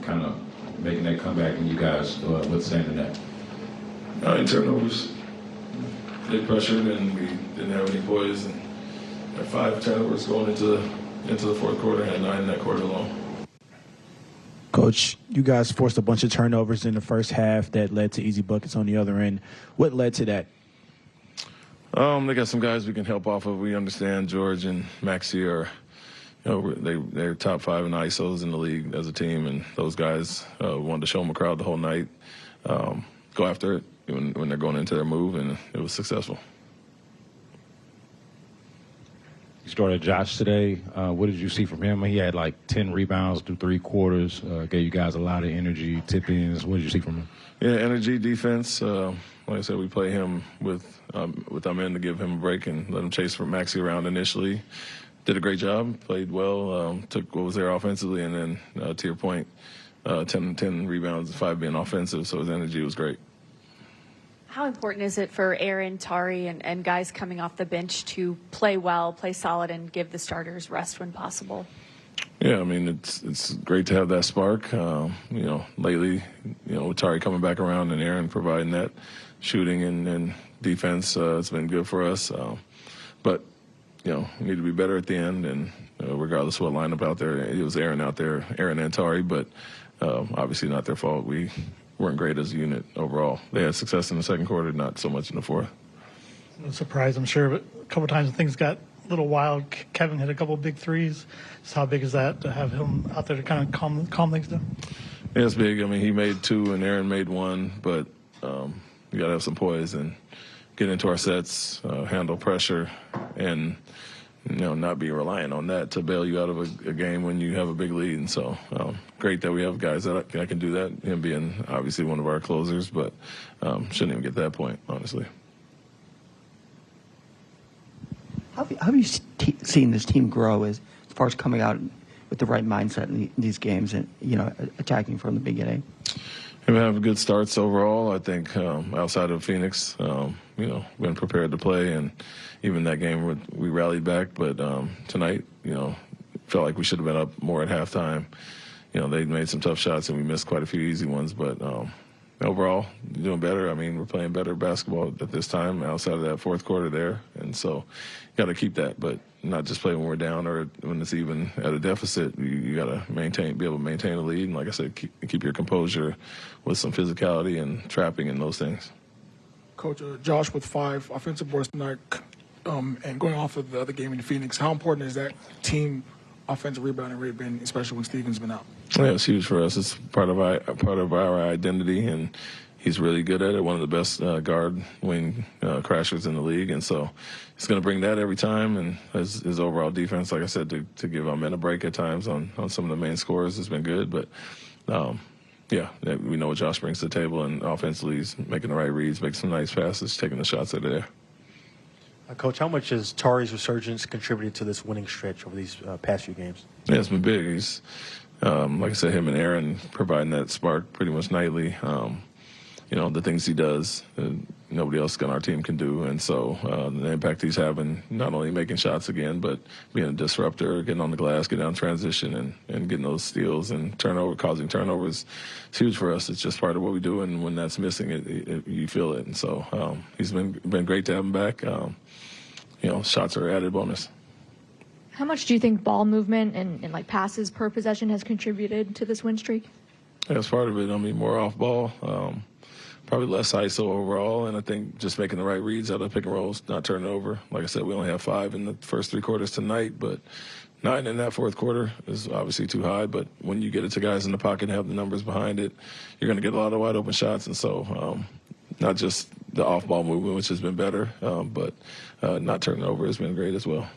kind of making that comeback and you guys withstanding that? Turnovers. They pressured and we didn't have any poise. And had 5 turnovers going into the fourth quarter, had 9 in that quarter alone. Coach, you guys forced a bunch of turnovers in the first half that led to easy buckets on the other end. What led to that? They got some guys we can help off of. We understand George and Maxey are, they're top 5 in ISOs in the league as a team, and those guys wanted to show them a crowd the whole night, go after it when they're going into their move, and it was successful. You started Josh today. What did you see from him? He had like 10 rebounds through 3 quarters, gave you guys a lot of energy, tip-ins. What did you see from him? Yeah, energy, defense. Like I said, we play him with Ime to give him a break and let him chase for Maxey around initially. Did a great job, played well, took what was there offensively, and then to your point, 10 rebounds, 5 being offensive, so his energy was great. How important is it for Aaron, Tari, and guys coming off the bench to play well, play solid, and give the starters rest when possible? Yeah, I mean, it's great to have that spark. Lately, with Tari coming back around and Aaron providing that shooting and defense, it's been good for us. But, we need to be better at the end, and regardless of what lineup out there, it was Aaron out there, Aaron and Tari, but obviously not their fault. We weren't great as a unit overall. They had success in the second quarter, not so much in the fourth. No surprise, I'm sure, but a couple of times things got a little wild. Kevin hit a couple of big threes. So how big is that to have him out there to kind of calm things down? Yeah, it's big. I mean, he made 2 and Aaron made 1, but you got to have some poise and get into our sets, handle pressure, and not be reliant on that to bail you out of a game when you have a big lead. And so great that we have guys that can do that, him being obviously one of our closers, but shouldn't even get to that point, honestly. How have you seen this team grow as far as coming out with the right mindset in these games and, attacking from the beginning? We have good starts overall. I think outside of Phoenix, been prepared to play, and even that game we rallied back. But tonight, felt like we should have been up more at halftime. They made some tough shots, and we missed quite a few easy ones. But overall, doing better. I mean, we're playing better basketball at this time outside of that fourth quarter there, and so got to keep that, but not just play when we're down or when it's even at a deficit. You got to be able to maintain a lead, and like I said, keep your composure with some physicality and trapping and those things. Coach, Josh with 5 offensive boards tonight, and going off of the other game in Phoenix, how important is that team offensive rebounding rate been, especially when Steven's been out? Yeah, it's huge for us. It's part of our identity, and he's really good at it. One of the best guard wing crashers in the league, and so he's going to bring that every time. And his overall defense, like I said, to give Ime a break at times on some of the main scorers has been good. But we know what Josh brings to the table, and offensively he's making the right reads, making some nice passes, taking the shots that are there. Coach, how much has Tari's resurgence contributed to this winning stretch over these past few games? Yeah, it's been big. He's, like I said, him and Aaron providing that spark pretty much nightly. The things he does, nobody else on our team can do. And so the impact he's having, not only making shots again, but being a disruptor, getting on the glass, getting down transition, and getting those steals and causing turnovers, it's huge for us. It's just part of what we do, and when that's missing, you feel it. And so he's been great to have him back. Shots are added bonus. How much do you think ball movement and like passes per possession has contributed to this win streak? Yeah, that's part of it. I mean, more off ball. Probably less ISO overall, and I think just making the right reads out of pick and rolls, not turning over. Like I said, we only have 5 in the first 3 quarters tonight, but 9 in that fourth quarter is obviously too high. But when you get it to guys in the pocket and have the numbers behind it, you're going to get a lot of wide open shots. And so not just the off-ball movement, which has been better, but not turning over has been great as well.